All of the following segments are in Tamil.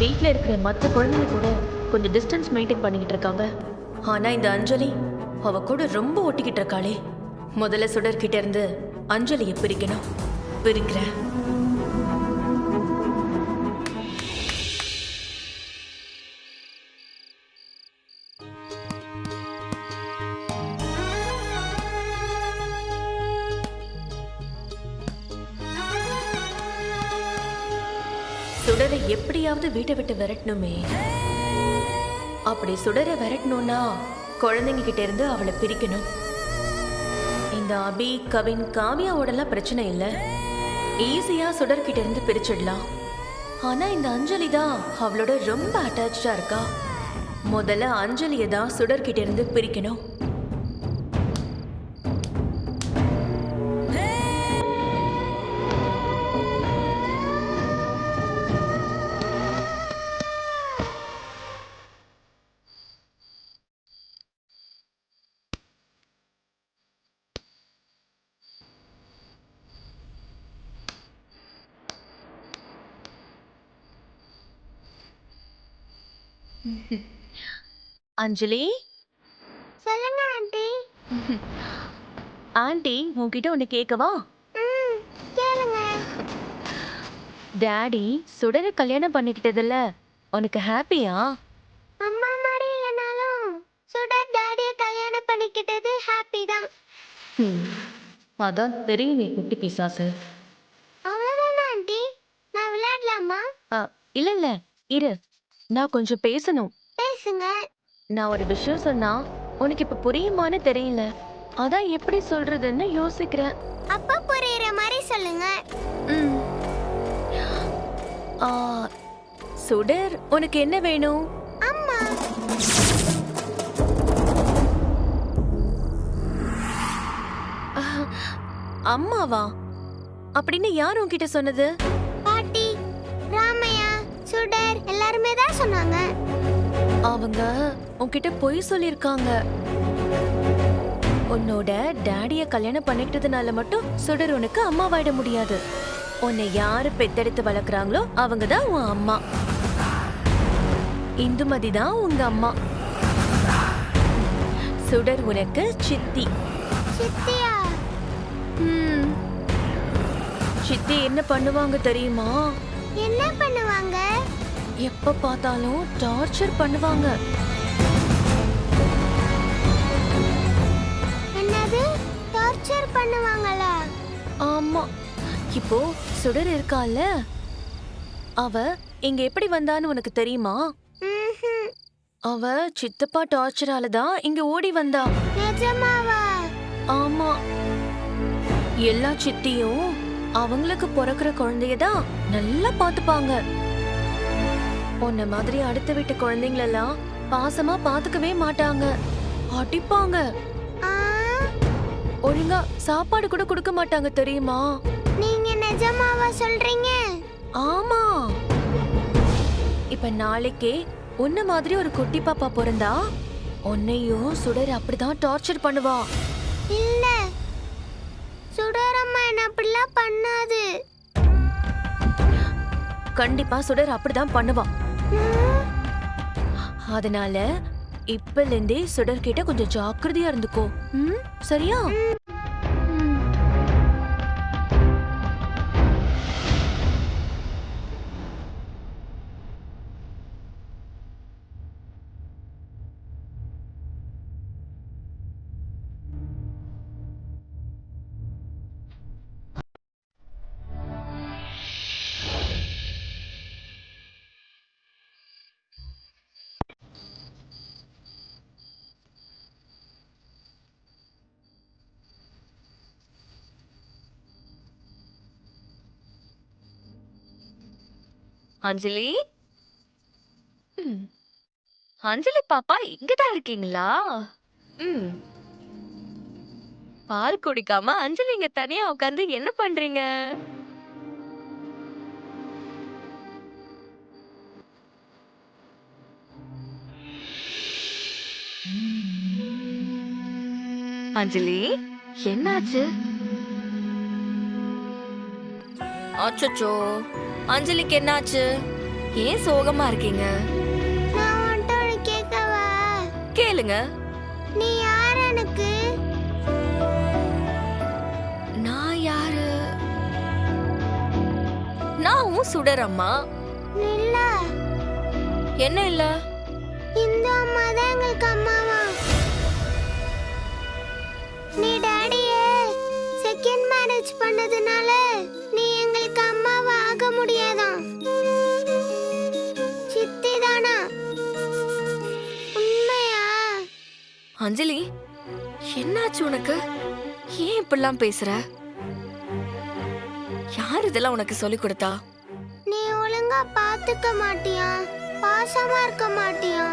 வீட்டில் இருக்கிற மற்ற குழந்தைங்க கூட கொஞ்சம் டிஸ்டன்ஸ் மெயின்டைன் பண்ணிக்கிட்டு இருக்காங்க. ஆனா இந்த அஞ்சலி அவ கூட ரொம்ப ஒட்டிக்கிட்டு இருக்காளே. முதல்ல சுடர்கிட்ட இருந்து அஞ்சலியை பிரிக்கணும். பிரிக்கிறேன். சுடரை எப்படியாவது வீட்டை விட்டு விரட்டணுமே. அப்படி சுடரை விரட்டணும்னா குழந்தைங்க கிட்ட இருந்து அவளை பிரிக்கணும். இந்த அபி, கவின், காவியாவோடலாம் பிரச்சனை இல்லை. ஈஸியா சுடர்கிட்ட இருந்து பிரிச்சிடலாம். ஆனா இந்த அஞ்சலி தான் அவளோட ரொம்ப அட்டாச்சா இருக்கா. முதல்ல அஞ்சலியை தான் சுடர்கிட்ட இருந்து பிரிக்கணும். அஞ்சலி, சொல்லுங்க ஆண்டி. ஆண்டி உன்கிட்ட ஒன்று கேட்கவா? கேளுங்க. டாடி சுடரை கல்யாணம் பண்ணிக்கிட்டதுல உனக்கு ஹாப்பியா? அம்மா மாதிரி இல்லைனாலும் சுடர் டாடிய கல்யாணம் பண்ணிக்கிட்டது ஹாப்பி தான். அதான் தெரியுமே குட்டி பிசாசு. அவ்வளவுதானா ஆண்டி? நான் விளையாடலாமா? இல்ல இல்ல, இரு, நான் கொஞ்சம் பேசணும். பேசுங்க. நான் ஒரு விஷயம் சொன்னா உனக்கு இப்ப புரியுமான்னு தெரியல. அதான் எப்படி சொல்றதுன்னு யோசிக்கிறேன். அப்பா புரியுற மாதிரி சொல்லுங்க. ஆ, சுடர் உனக்கு என்ன வேணும்? அம்மா. அம்மாவா? அப்படின்னு யார் உன்கிட்ட சொன்னது? பாட்டி, ராமையா, சுடர் எல்லாருமே தான் சொன்னாங்க. அவங்க உன்கிட்ட பொய் சொல்லிருக்காங்க. உன்னோட டாடிய கல்யாணம் பண்ணிக்கிட்டதுனால மட்டும் சுடர் உனக்கு அம்மாவாயிட முடியாது. உன்னை யாரு பெத்தெடுத்து வளர்க்குறாங்களோ அவங்க தான் உன் அம்மா. இந்துமதி தான் உங்க அம்மா. சுடர் உனக்கு சித்தி. சித்தியா? சித்தி என்ன பண்ணுவாங்க தெரியுமா? என்ன பண்ணுவாங்க? எப்ப பார்த்தாலும் டார்ச்சர் பண்ணுவாங்க. என்னது? டார்ச்சர் பண்ணுவாங்களா? ஆமா. இப்போ சுடர் இருக்கால, அவ இங்க எப்படி வந்தான்னு உனக்கு தெரியுமா? அவ சித்தப்பா டார்ச்சரால தான் இங்க ஓடி வந்தா. நிஜமாவா? ஆமா. எல்லா சித்தியும் அவங்களுக்கு பிறக்கிற குழந்தைய தான் நல்லா பாத்துப்பாங்க. உன்ன மாதிரி அடுத்த வீட்டு குழந்தைங்களெல்லாம் பாசமா பாத்துக்கவே மாட்டாங்க. அடிப்பாங்க. ஒழுங்கா சாப்பாடு கூட கொடுக்க மாட்டாங்க தெரியுமா? நீங்க நிஜமாவா சொல்றீங்க? ஆமா. இப்ப நாளைக்கே உன்ன மாதிரி ஒரு குட்டி பாப்பா பிறந்தா உன்னையும் சுடர் அப்படிதான் டார்ச்சர் பண்ணுவா. இல்ல, சுடரம்மா என்ன அப்படிலாம் பண்ணாது. கண்டிப்பா சுடர் அப்படிதான் பண்ணுவா. அதனால இப்பல இருந்தே சுடர் கிட்ட கொஞ்சம் ஜாக்கிரதையா இருந்துக்கோ. சரியா? அஞ்சலி, அஞ்சலி பாப்பா இங்கதான் இருக்கீங்களா? பால் குடிக்காம அஞ்சலி இங்க தனியா உட்காந்து என்ன பண்றீங்க? அஞ்சலி, என்னாச்சு? அச்சச்சோ, அஞ்சலிக்கு என்னாச்சு? ஏன் சோகமா இருக்கீங்க? நான் உன்கிட்ட ஒண்ணு கேட்கவா? கேளுங்க. நீ யார் எனக்கு? நான் யாரு? நான் உன் சுடர் அம்மா. இல்ல, என்ன இல்ல? இந்த அம்மா தான் எங்களுக்கு அம்மாவா? நீ டாடியே செகண்ட் மேரேஜ் பண்ணதுனால நீ எங்களுக்கு அம்மாவா ஆக முடியாதாம். சித்தி தானா? உண்மையா? அஞ்சலி, என்னாச்சு உனக்கு? ஏன் இப்படிலாம் பேசுற? யார் இதெல்லாம் உனக்கு சொல்லி கொடுத்தா? நீ ஒழுங்கா பாத்துக்க மாட்டியா? பாசமா இருக்க மாட்டியா?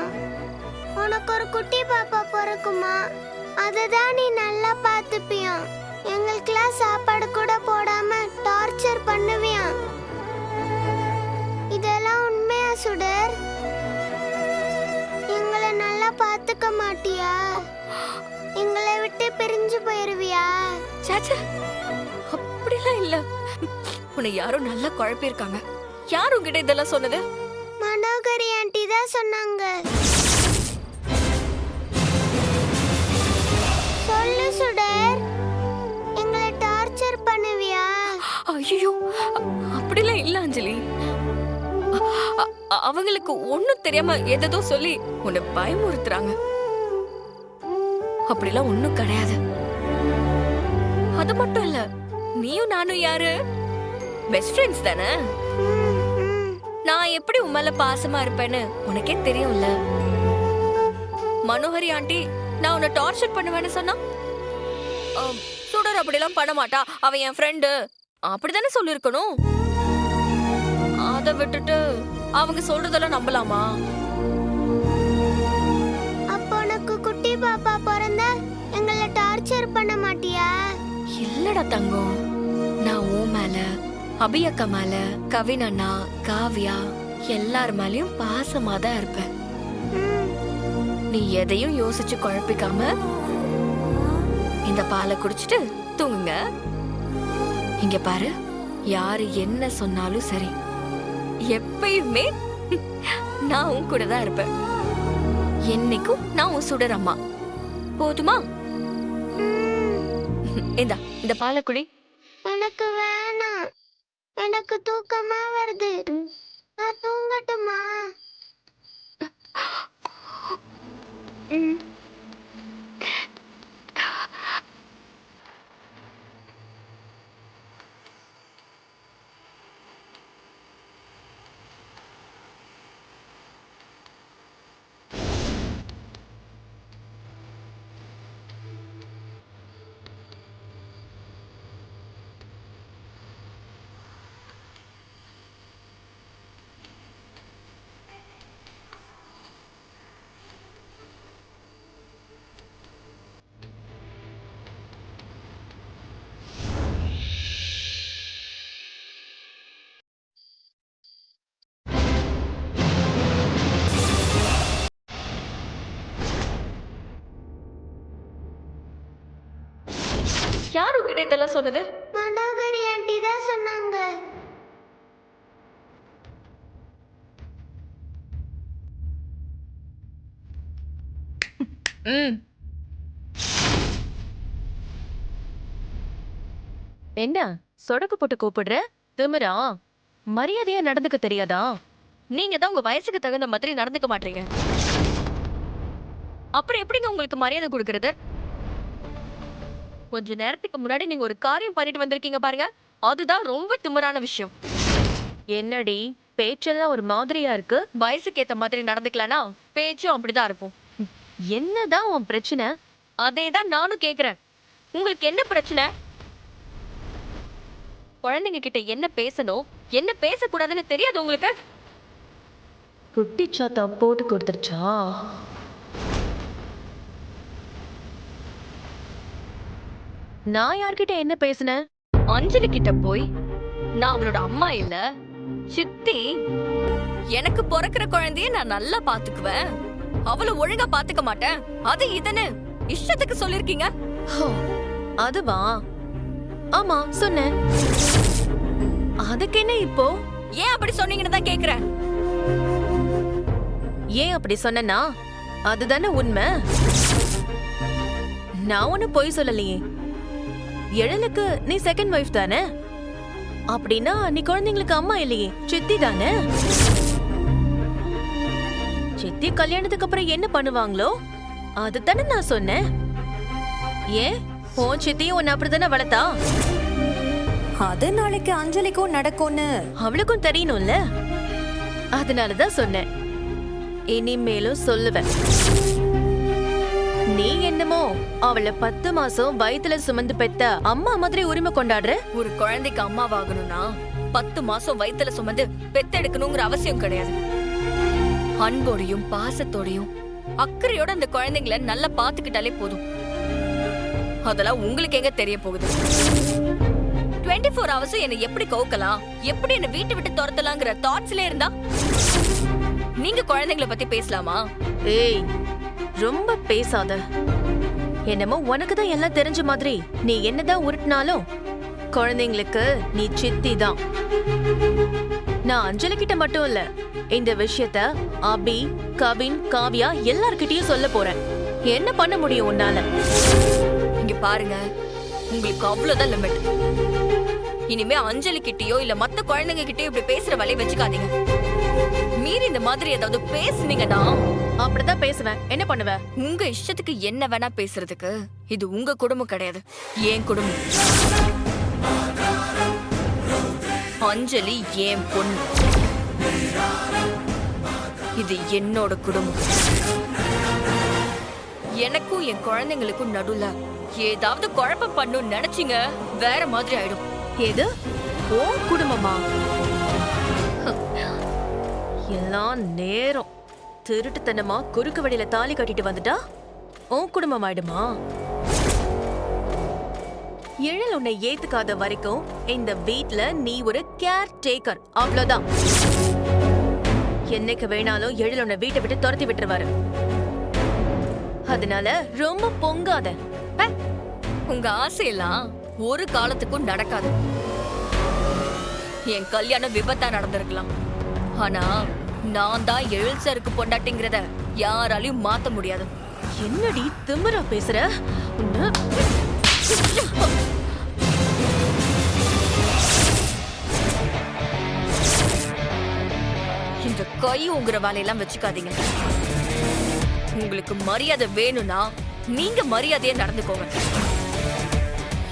உனக்கு ஒரு குட்டி பாப்பா பிறக்குமா? அததான் நீ நல்லா பாத்துப்பியா? எங்களுக்கெல்லாம் சாப்பாடு கூட போடாம டார்ச்சர் பண்ணுவியா? இதெல்லாம் உண்மையா சுடர்? எங்களை நல்லா பாத்துக்க மாட்டியா? எங்களை விட்டு பிரிஞ்சு போயிருவியா? சாச்சா, அப்படிலாம் இல்ல. உன்னை யாரும் நல்லா குழப்பியிருக்காங்க. யார் உன்கிட்ட இதெல்லாம் சொன்னது? மனோகரி ஆண்டி தான் சொன்னாங்க. சொல்லு சுடர், எங்களை டார்ச்சர் பண்ணுவியா? ஐயோ, அப்படிலாம் இல்ல அஞ்சலி. அவங்களுக்கு ஒண்ணும் தெரியாம ஏதோ சொல்லி உன்னை பயமுறுத்துறாங்க. அப்படிலாம் ஒண்ணும் கிடையாது. அது மட்டும் இல்ல, நீயும் நானும் யாரு? பெஸ்ட் ஃப்ரெண்ட்ஸ் தானே? நான் எப்படி உன் மேல பாசமா இருப்பேன்னு உனக்கே தெரியும்ல. மனோகரி ஆண்டி நான் உன்னை டார்ச்சர் பண்ணுவேன்னு சொன்னா, சுடர் அப்படிலாம் பண்ண மாட்டா, அவ என் ஃப்ரெண்டு அப்படிதானே சொல்லிருக்கணும். அதை விட்டுட்டு அவங்க சொல்றதெல்லாம் நம்பலாமா? அப்போ உனக்கு குட்டி பாப்பா பிறந்தா எங்களை டார்ச்சர் பண்ண மாட்டியா? இல்லடா தங்கம், நான் உன் மேல, அபி அக்கா மேல, கவின் அண்ணா, காவ்யா எல்லார் மேலயும் பாசமா தான் இருப்பேன். நீ எதையும் யோசிச்சு குழப்பிக்காம இந்த பாலை குடிச்சிட்டு தூங்குங்க. இங்க பாரு, யாரு என்ன சொன்னாலும் சரி, எப்பயுமே நான் உன் கூட தான் இருப்பேன். என்னைக்கும் நான் உன் சுடர் அம்மா. போதுமா? இந்த பாலை குடி. எனக்கு வேணாம், எனக்கு தூக்கமா வருது. நான் தூங்கட்டுமா? யாரு உங்ககிட்ட இதெல்லாம் சொன்னது? மனோகரி ஆண்டி தான் சொன்னாங்க. என்ன சொடக்கு போட்டு கூப்பிடுற? திமிரா? மரியாதையா நடந்துக்க தெரியாதா? நீங்க தான் உங்க வயசுக்கு தகுந்த மாதிரி நடந்துக்க மாட்டீங்க. அப்புறம் எப்படிங்க உங்களுக்கு மரியாதை கொடுக்கறது? கொஞ்ச நேரத்துக்கு முன்னாடி நீங்க ஒரு காரியம் பண்ணிட்டு வந்திருக்கீங்க பாருங்க, அதுதான் ரொம்ப திமிரான விஷயம். என்னடி பேச்செல்லாம் ஒரு மாதிரியா இருக்கு? வயசுக்கு ஏத்த மாதிரி நடந்துக்கலனா பேச்சும் அப்படிதான் இருக்கும். என்னதான் உன் பிரச்சனை? அதேதான் நானும் கேக்குறேன். உங்களுக்கு என்ன பிரச்சனை? குழந்தைங்க கிட்ட என்ன பேசணும், என்ன பேசக்கூடாதுன்னு தெரியாது உங்களுக்கு? குட்டி சாத்தா போட்டு கொடுத்துருச்சா? நான் யார்கிட்ட என்ன பேசினேன்? அஞ்சலி கிட்ட போய் நான் அவளோட அம்மா இல்ல சித்தி, எனக்கு பிறக்கிற குழந்தைய நான் நல்லா பாத்துக்குவேன், அவளை ஒழுங்கா பாத்துக்க மாட்டேன், அது இதுன்னு இஷ்டத்துக்கு சொல்லிருக்கீங்க. அதுவா? ஆமா சொன்னேன். அதுக்கு என்ன இப்போ? ஏன் அப்படி சொன்னீங்கன்னு தான் கேக்குறேன். ஏன் அப்படி சொன்னா அதுதானே உண்மை. நான் ஒன்னும் பொய் சொல்லலையே. எழிலுக்கு நீ செகண்ட் வைஃப் தானே, அப்படின்னா நீ குழந்தைங்களுக்கு அம்மா இல்லையே, சித்தி தானே. சித்தி கல்யாணத்துக்கு அப்புறம் என்ன பண்ணுவாங்களோ அதுதானே நான் சொன்னேன். ஏன் உன் சித்தியும் உன்னை அப்படித்தானே வளர்த்தா? அது நாளைக்கு அஞ்சலிக்கும் நடக்கும்னு அவளுக்கும் தெரியணும்ல, அதனாலதான் சொன்னேன். இனிமேலும் சொல்லுவேன். நீ என்னமோ அவளை 10 மாசம் வயித்துல சுமந்து பெத்த அம்மா மாதிரி உரிமை கொண்டாடுற. ஒரு குழந்தைக்கு அம்மாவாகணும்னா 10 மாசம் வயித்துல சுமந்து பெத்தெடுக்கணுங்கிற அவசியம் கிடையாது. அன்போடையும் பாசத்தோடையும் அக்கறையோட அந்த குழந்தைங்களை நல்லா பாத்துக்கிட்டாலே போதும். அதெல்லாம் உங்களுக்கு எங்க தெரிய போகுது? 24 ஹவர்ஸ் என்ன எப்படி கவுக்கலாம், எப்படி என்ன வீட்டை விட்டு துரத்தலாங்கிற தாட்ஸ்ல இருந்தா நீங்க குழந்தைங்களை பத்தி பேசலாமா? ஏய், ரொம்ப பேசாத. என்னமோ உனக்கு தான் எல்லாம் தெரிஞ்ச மாதிரி நீ என்னதான் உருட்டினாலும் குழந்தைங்களுக்கு நீ சித்தி தான். நான் அஞ்சலி கிட்ட மட்டும் இல்ல, இந்த விஷயத்த அபி, கவின், காவியா எல்லார்கிட்டயும் சொல்ல போறேன். என்ன பண்ண முடியும் உன்னால? இங்க பாருங்க, உங்களுக்கு அவ்வளவுதான் லிமிட். இனிமே அஞ்சலி கிட்டயோ இல்ல மத்த குழந்தைங்க கிட்டயோ இப்படி பேசுற வலையை வச்சுக்காதீங்க. மீறி இந்த மாதிரி ஏதாவது பேசுனீங்கன்னா அப்படிதான் பேசுவேன். என்ன பண்ணுவ? உங்க இஷ்டத்துக்கு என்ன வேணா பேசுறதுக்கு இது உங்க குடும்பம் கிடையாது, என் குடும்பம். அஞ்சலி என் பொண்ணு, இது என்னோட குடும்பம். எனக்கும் என் குழந்தைங்களுக்கும் நடுவுல ஏதாவது குழப்பம் பண்ணும் நினைச்சீங்க வேற மாதிரி ஆயிடும். எது ஓ குடும்பமா? எல்லாம் நேரம் திருட்டுத்தனமா குறுக்கு வழியில தாலி கட்டிட்டு வந்துட்டா உன் குடும்பம் ஆயிடுமா? எழில் உன்னை ஏத்துக்காத வரைக்கும் இந்த வீட்ல நீ ஒரு கேர் டேக்கர், அவ்வளவுதான். என்னைக்கு வேணாலும் எழில் உன்னை வீட்டை விட்டு துரத்தி விட்டுருவாரு. அதனால ரொம்ப பொங்காத. உங்க ஆசையெல்லாம் ஒரு காலத்துக்கும் நடக்காது. என் கல்யாணம் விபத்தா நடந்திருக்கலாம், ஆனா நான் தான் எழில் சாருக்கு பொண்டாட்டிங்கிறத யாராலையும் மாத்த முடியாது. என்னடி திமிரா பேசுற? இந்த கை உங்கிற வேலையெல்லாம் வச்சுக்காதீங்க. உங்களுக்கு மரியாதை வேணும்னா நீங்க மரியாதையா நடந்துக்கோங்க,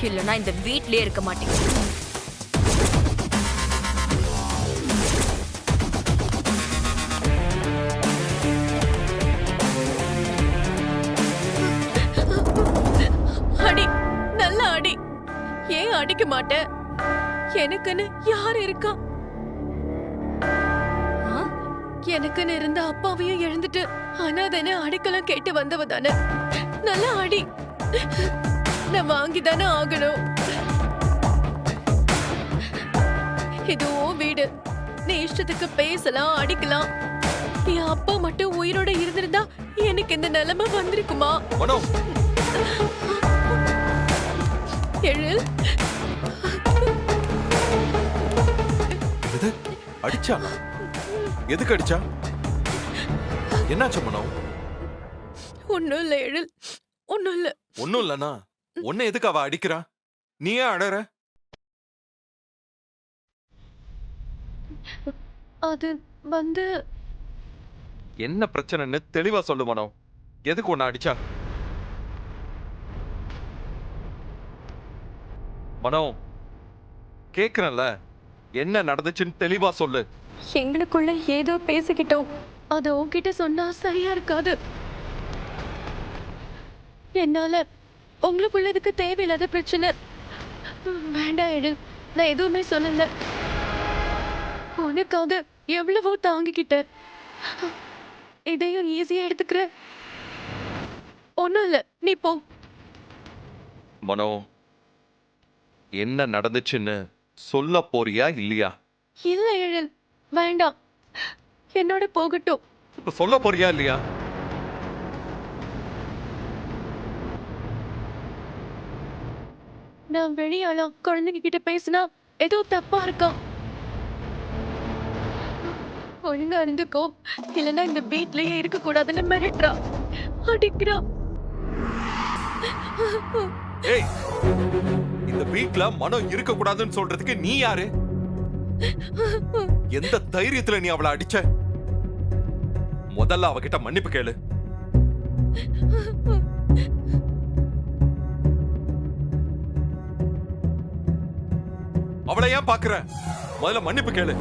இல்லைன்னா இந்த வீட்லயே இருக்க மாட்டீங்க. அடி, நல்ல அடி. ஏன் அடிக்க மாட்டேன்? எனக்குன்னு யார் இருக்கா? எனக்குன்னு இருந்த அப்பாவையும் எழுந்துட்டு அனாதன அடிக்கலாம் கேட்டு வந்தவ தானே. நல்லா அடி, நான் வாங்கிதானே ஆகணும். இதுவோ வீடு, நீ இஷ்டத்துக்கு பேசலாம், அடிக்கலாம். என் அப்பா மட்டும் உயிரோட இருந்திருந்தா எனக்கு இந்த நிலைமை வந்திருக்குமா? எழில் அடிச்சா? எதுக்கு அடிச்சா? என்னாச்சு மனோ? ஒண்ணும் இல்ல எழில், ஒண்ணும் இல்ல. ஒண்ணும் இல்லனா உன்னை எதுக்கு அவ அடிக்கிறா? நீ ஏன் அடற? அது வந்து என்ன பிரச்சனைன்னு தெளிவா சொல்லு மனோ. எதுக்கு உன்னை அடிச்சா? மனோ, கேக்குறேன்ல, என்ன நடந்துச்சுன்னு தெளிவா சொல்லு. எங்களுக்குள்ள ஏதோ பேசிக்கிட்டோம், அது உன்கிட்ட சொன்னா சரியா இருக்காது. என்னால உங்களுக்குள்ள இதுக்கு தேவையில்லாத பிரச்சனை. வேண்டாம் எழில், நான் எதுவுமே சொல்லல. உனக்காக எவ்வளவோ தாங்கிக்கிட்டேன், இதையும் ஈஸியா எடுத்துக்கிற. ஒண்ணும் இல்ல, நீ போ. மனோ, என்ன நடந்துச்சுன்னு சொல்ல போறியா இல்லையா? இல்ல எழில், வேண்டாம், என்னோட போகட்டும். சொல்ல போறியா இல்லையா? நான் வெளியாலாம் குழந்தைங்க கிட்ட பேசினா ஏதோ தப்பா இருக்கா. ஒழுங்கா இருந்துக்கோ, இல்லைன்னா இந்த வீட்லயே இருக்க கூடாதுன்னு மிரட்டுறா, அடிக்கிறா. ஏய், இந்த வீட்ல மனம் இருக்க கூடாதுன்னு சொல்றதுக்கு நீ யாரு? எந்த தைரியத்துல நீ அவளை அடிச்ச? முதல்ல அவகிட்ட மன்னிப்பு கேளு. அவளை ஏன் பாக்குற? முதல்ல மன்னிப்பு கேளு.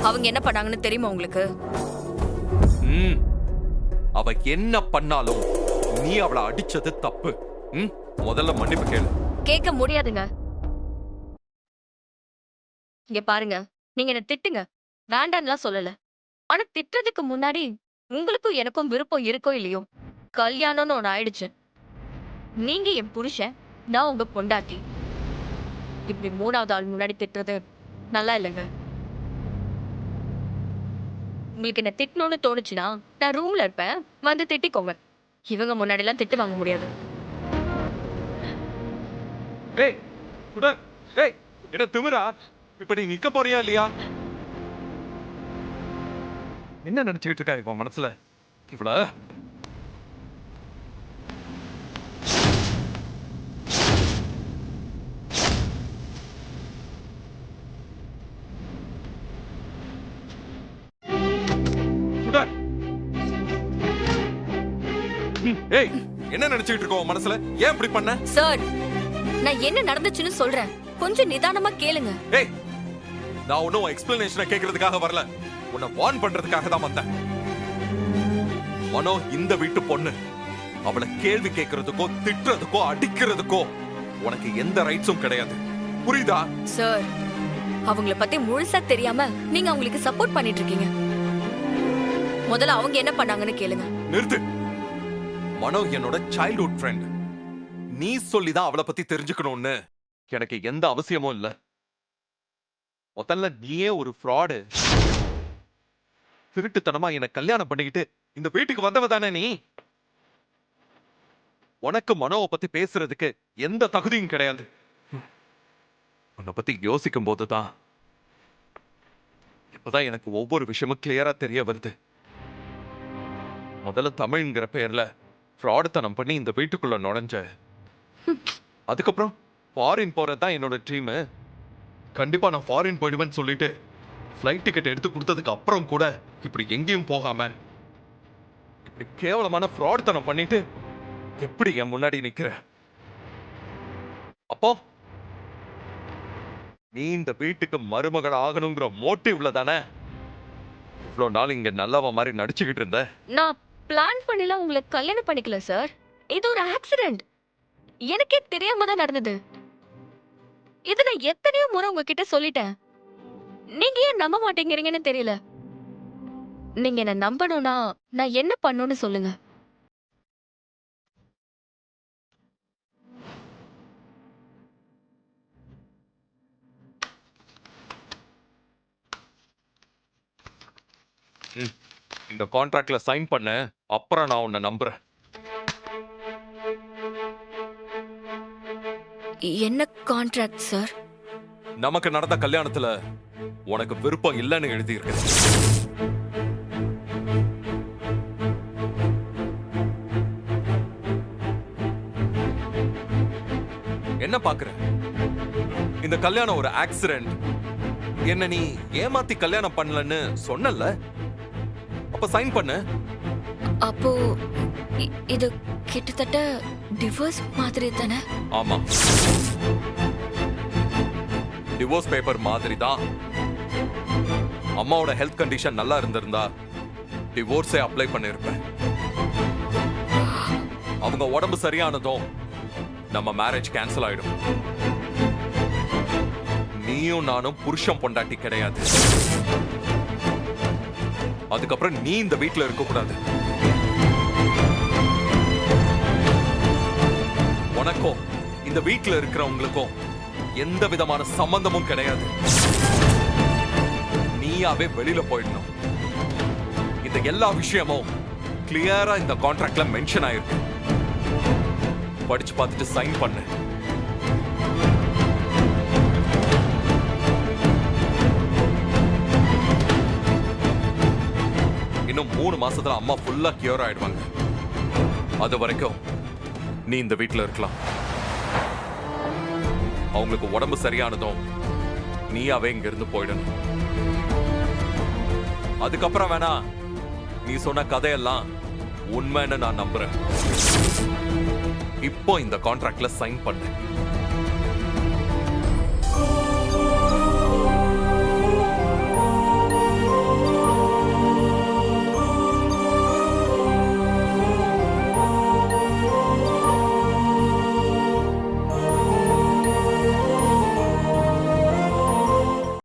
அவங்க என்ன பண்ணாங்கன்னு தெரியுமா உங்களுக்கு? அவ என்ன பண்ணாலும் நீ அவளை அடிச்சது தப்பு. முதல்ல மன்னிப்பு கேளு. கேட்க முடியாதுங்க. இங்க பாருங்க, நீங்க என்ன திட்டுங்க, வேண்டான்னுலாம் சொல்லல. ஆனா திட்டுறதுக்கு முன்னாடி உங்களுக்கும் எனக்கும் விருப்பம் இருக்கோ இல்லையோ, கல்யாணம்னு ஒண்ணு ஆயிடுச்சு. நீங்க என் புருஷன், நான் உங்க பொண்டாட்டி. இப்படி மூணாவது ஆள் முன்னாடி திட்டுறது நல்லா இல்லைங்க. உங்களுக்கு என்ன திட்டணும்னு தோணுச்சுன்னா நான் ரூம்ல இருப்பேன், வந்து திட்டிக்கோங்க. இவங்க முன்னாடி எல்லாம் திட்டு வாங்க முடியாது. ஏய், சுடர், ஏய், என்ன திமிரா? இப்ப நீ நிக்க போறியா இல்லையா? என்ன நினைச்சுக்கிட்டு இருக்கா இப்ப மனசுல? இவ்வள சுடர், ஏய், என்ன நினைச்சுக்கிட்டு இருக்கோ மனசுல? ஏன் இப்படி பண்ண? சார், நான் என்ன நடந்துச்சுன்னு சொல்றேன், கொஞ்சம் நிதானமா கேளுங்க. ஏய், நான் ஒன்னும் எக்ஸ்பிளனேஷனை கேட்கறதுக்காக வரல, உன்னை வார்ன் பண்றதுக்காக தான் வந்தேன். மனோ இந்த வீட்டு பொண்ணு. அவளை கேள்வி கேட்கறதுக்கோ திட்டுறதுக்கோ அடிக்கிறதுக்கோ உனக்கு எந்த ரைட்ஸும் கிடையாது. புரியுதா? சார், அவங்கள பத்தி முழுசா தெரியாம நீங்க அவங்களுக்கு சப்போர்ட் பண்ணிட்டு இருக்கீங்க. முதல்ல அவங்க என்ன பண்ணாங்கன்னு கேளுங்க. நிறுத்து. மனோ என்னோட சைல்ட்ஹுட் ஃப்ரெண்ட். நீ சொல்லிதான் அவளை பத்தி தெரிஞ்சுக்கணும்னு எனக்கு எந்த அவசியமும் இல்ல. முதல்ல நீயே ஒரு ஃப்ராடு. திருட்டுத்தனமா என்ன கல்யாணம் பண்ணிக்கிட்டு இந்த வீட்டுக்கு வந்தவ தானே நீ? உனக்கு மனோவை பத்தி பேசுறதுக்கு எந்த தகுதியும் கிடையாது. உன்னை பத்தி யோசிக்கும் போதுதான் இப்பதான் எனக்கு ஒவ்வொரு விஷயமும் கிளியரா தெரிய வருது. முதல்ல தமிழ்ங்கிற பேர்ல ஃப்ராடுத்தனம் பண்ணி இந்த வீட்டுக்குள்ள நுழைஞ்ச. அதுக்கப்புறம் ஃபாரின் போறதுதான் என்னோட ட்ரீம். கண்டிப்பா நான் ஃபாரின் போயிடுவேன்னு சொல்லிட்டு ஃப்ளைட் டிக்கெட் எடுத்து கொடுத்ததுக்கு அப்புறம் கூட இப்படி எங்கேயும் போகாம இப்படி கேவலமான ஃப்ராடுத்தனம் பண்ணிட்டு எப்படி என் முன்னாடி நிக்கிற? அப்போ நீ இந்த வீட்டுக்கு மருமகள் ஆகணுங்கிற மோட்டிவ்ல தானே இவ்வளவு நாள் இங்க நல்லவ மாதிரி நடிச்சுக்கிட்டு இருந்த? நான் பிளான் பண்ணிலாம் உங்களை கல்யாணம் பண்ணிக்கல சார். இது ஒரு ஆக்சிடென்ட். எனக்கே தெரியாம தான் நடந்தது. இது நான் எத்தனையோ முறை உங்ககிட்ட சொல்லிட்டேன். நீங்க ஏன் நம்ப மாட்டேங்கிறீங்கன்னு தெரியல. நீங்க என்ன நம்பணும்னா நான் என்ன பண்ணணும்னு சொல்லுங்க. இந்த கான்ட்ராக்ட்ல சைன் பண்ண அப்புறம் நான் உன்னை நம்புறேன். என்ன கான்ட்ராக்ட் சார்? நமக்கு நடந்த கல்யாணத்துல உனக்கு விருப்பம் இல்லைன்னு எழுதி இருக்கு. என்ன பாக்குற? இந்த கல்யாணம் ஒரு ஆக்சிடென்ட். என்ன நீ ஏமாத்தி கல்யாணம் பண்ணலன்னு சொன்னல, அப்ப சைன் பண்ணு. அப்போ இது கிட்டத்தட்ட டிவோர்ஸ் மாதிரி தானே? ஆமா, டிவோர்ஸ் பேப்பர் மாதிரி தான். அம்மாவோட ஹெல்த் கண்டிஷன் நல்லா இருந்திருந்தா டிவோர்ஸே அப்ளை பண்ணிருப்பேன். அவங்க உடம்பு சரியானதும் நம்ம மேரேஜ் கேன்சல் ஆயிடும். நீயும் நானும் புருஷன் பொண்டாட்டி கிடையாது. அதுக்கப்புறம் நீ இந்த வீட்டுல இருக்க கூடாது. உனக்கும் இந்த வீட்டுல இருக்கிறவங்களுக்கும் எந்த விதமான சம்பந்தமும் கிடையாது. நீயாவே வெளியில போயிடணும். இந்த எல்லா விஷயமும் கிளியரா இந்த கான்ட்ராக்ட்ல மென்ஷன் ஆயிருக்கு. படிச்சு பார்த்துட்டு சைன் பண்ணு. இன்னும் 3 மாசத்துல அம்மா ஃபுல்லா கியூர் ஆயிடுவாங்க. அது வரைக்கும் நீ இந்த வீட்ல இருக்கலாம். அவங்களுக்கு உடம்பு சரியானதும் நீயாவே இங்க இருந்து போயிடணும். அதுக்கப்புறம் வேணா நீ சொன்ன கதையெல்லாம் உண்மைன்னு நான் நம்புறேன். இப்போ இந்த கான்ட்ராக்ட்ல சைன் பண்ணு.